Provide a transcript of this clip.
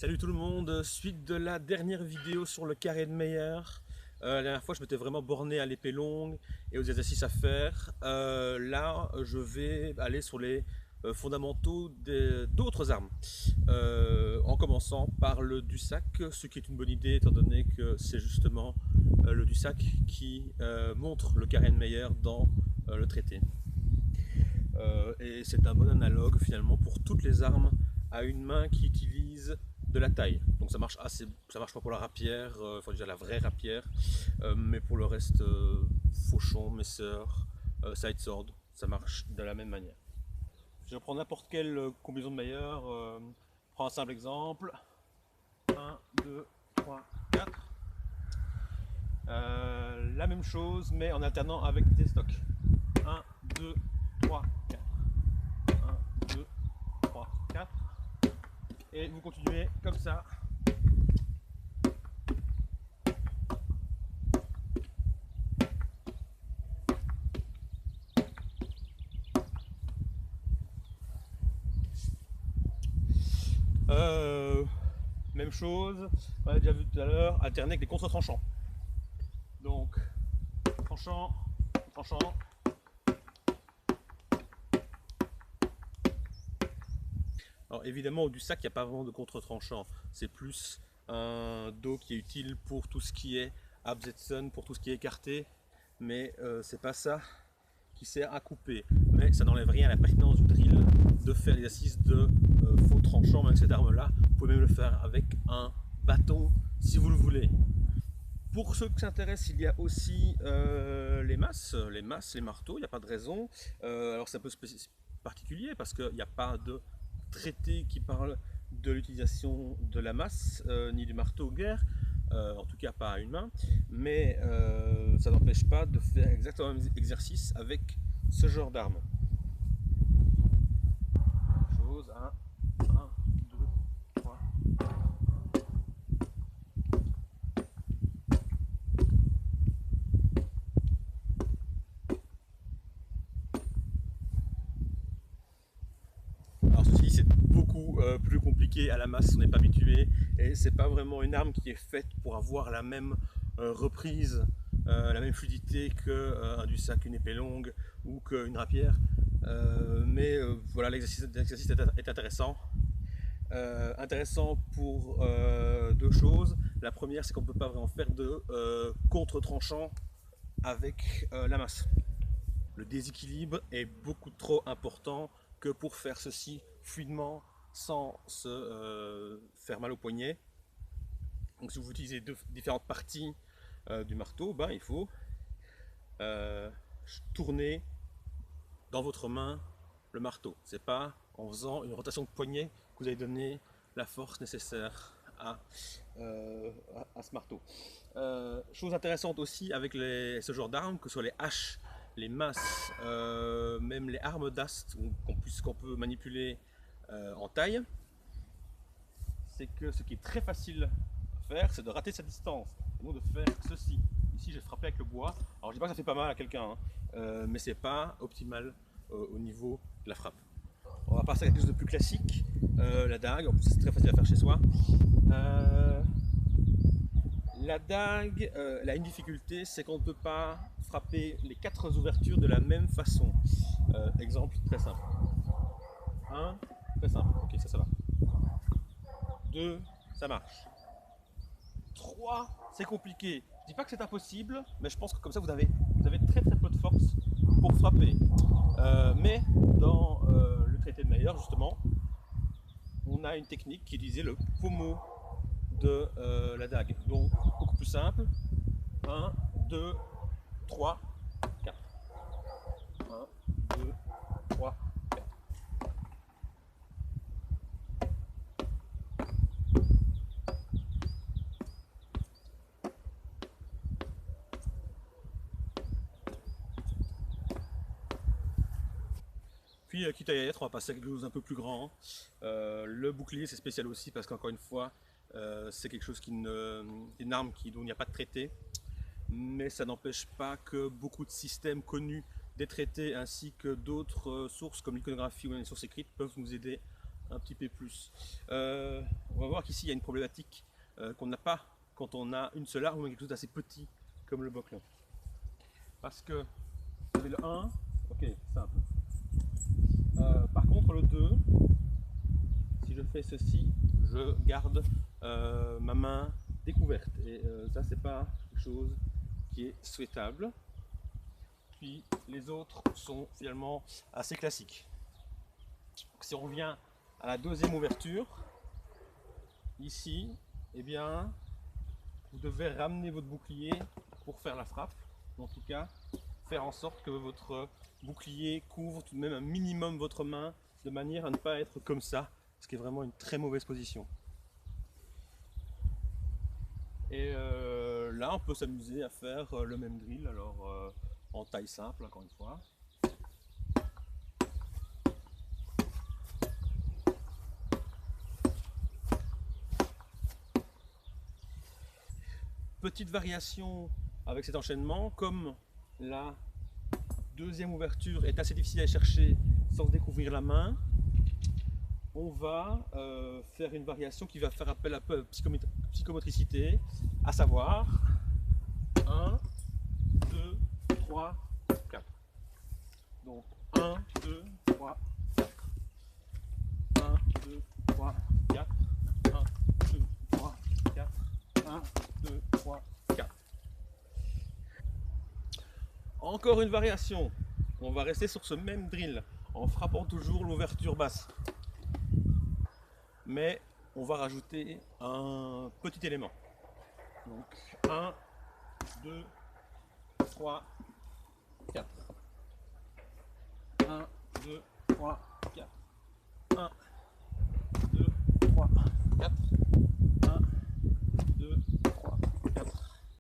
Salut tout le monde, suite de la dernière vidéo sur le carré de Meyer. La dernière fois je m'étais vraiment borné à l'épée longue et aux exercices à faire. Là je vais aller sur les fondamentaux d'autres armes. En commençant par le Dussac, ce qui est une bonne idée étant donné que c'est justement le Dussac qui montre le carré de Meyer dans le traité. Et c'est un bon analogue finalement pour toutes les armes à une main qui utilise de la taille. Donc ça marche pas pour la rapière, enfin déjà la vraie rapière, mais pour le reste, fauchon, messer, side sword, ça marche de la même manière. Je prends n'importe quelle combinaison de meilleur, prends un simple exemple, 1, 2, 3, 4. La même chose mais en alternant avec des stocks. 1, 2, 3, 4. 1, 2, 3, 4. Et vous continuez comme ça. Même chose, on a déjà vu tout à l'heure, alterner avec des contre-tranchants. Donc, tranchant, tranchant. Alors évidemment, au Dussac, il n'y a pas vraiment de contre-tranchant. C'est plus un dos qui est utile pour tout ce qui est absetzen, pour tout ce qui est écarté. Mais c'est pas ça qui sert à couper. Mais ça n'enlève rien à la pertinence du drill de faire l'exercice de faux tranchant avec cette arme-là. Vous pouvez même le faire avec un bâton si vous le voulez. Pour ceux qui s'intéressent, il y a aussi les masses, les marteaux, il n'y a pas de raison. Alors c'est un peu particulier parce qu'il n'y a pas de traité qui parle de l'utilisation de la masse ni du marteau guerre, en tout cas pas à une main, mais ça n'empêche pas de faire exactement le même exercice avec ce genre d'arme. Chose, 1, 2, 3. Alors ceci c'est beaucoup plus compliqué à la masse, on n'est pas habitué et c'est pas vraiment une arme qui est faite pour avoir la même reprise, la même fluidité qu'un Dussac, une épée longue ou qu'une rapière. Mais voilà, l'exercice est intéressant. Intéressant pour deux choses. La première, c'est qu'on ne peut pas vraiment faire de contre-tranchant avec la masse. Le déséquilibre est beaucoup trop important que pour faire ceci fluidement sans se faire mal au poignet. Donc si vous utilisez différentes parties du marteau, ben, il faut tourner dans votre main le marteau. C'est pas en faisant une rotation de poignet que vous allez donner la force nécessaire à ce marteau. Chose intéressante aussi avec ce genre d'armes, que ce soit les haches, les masses, même les armes d'ast qu'on peut manipuler en taille, c'est que ce qui est très facile à faire, c'est de rater sa distance, et non de faire ceci. Ici, j'ai frappé avec le bois. Alors, je dis pas que ça fait pas mal à quelqu'un, hein, mais c'est pas optimal au niveau de la frappe. On va passer à quelque chose de plus classique, la dague. En plus, c'est très facile à faire chez soi. La dague, elle a une difficulté, c'est qu'on ne peut pas frapper les 4 ouvertures de la même façon. Exemple très simple. 1, très simple, ok, ça va. 2, ça marche. 3, c'est compliqué. Je dis pas que c'est impossible, mais je pense que comme ça vous avez très très peu de force pour frapper. Mais dans le traité de Meyer, justement, on a une technique qui utilisait le pommeau de la dague. Donc beaucoup plus simple. 1, 2, 3, 4. 1, 2, 3, 4. Puis quitte à y être, on va passer à quelque chose d'un peu plus grand. Le bouclier c'est spécial aussi parce qu'encore une fois, c'est quelque chose une arme dont il n'y a pas de traité. Mais ça n'empêche pas que beaucoup de systèmes connus des traités ainsi que d'autres sources comme l'iconographie ou les sources écrites peuvent nous aider un petit peu plus. On va voir qu'ici il y a une problématique qu'on n'a pas quand on a une seule arme ou quelque chose d'assez petit comme le Boclin. Parce que vous avez le 1, ok, simple. Par contre le 2, si je fais ceci, je garde ma main découverte. Et ça c'est pas quelque chose qui est souhaitable. Puis les autres sont finalement assez classiques. Donc, si on revient à la deuxième ouverture, ici, eh bien, vous devez ramener votre bouclier pour faire la frappe. En tout cas, faire en sorte que votre bouclier couvre tout de même un minimum votre main, de manière à ne pas être comme ça, ce qui est vraiment une très mauvaise position. Et là, on peut s'amuser à faire le même drill, alors en taille simple, encore une fois. Petite variation avec cet enchaînement, comme la deuxième ouverture est assez difficile à chercher sans découvrir la main, on va faire une variation qui va faire appel un peu à psychomotricité, à savoir 1, 2, 3, 4. Donc 1, 2, 3, 4. 1, 2, 3, 4. 1, 2, 3, 4. 1, 2, 3, 4. Encore une variation. On va rester sur ce même drill en frappant toujours l'ouverture basse. Mais on va rajouter un petit élément. Donc 1, 2, 3, 4. 1, 2, 3, 4. 1, 2, 3, 4.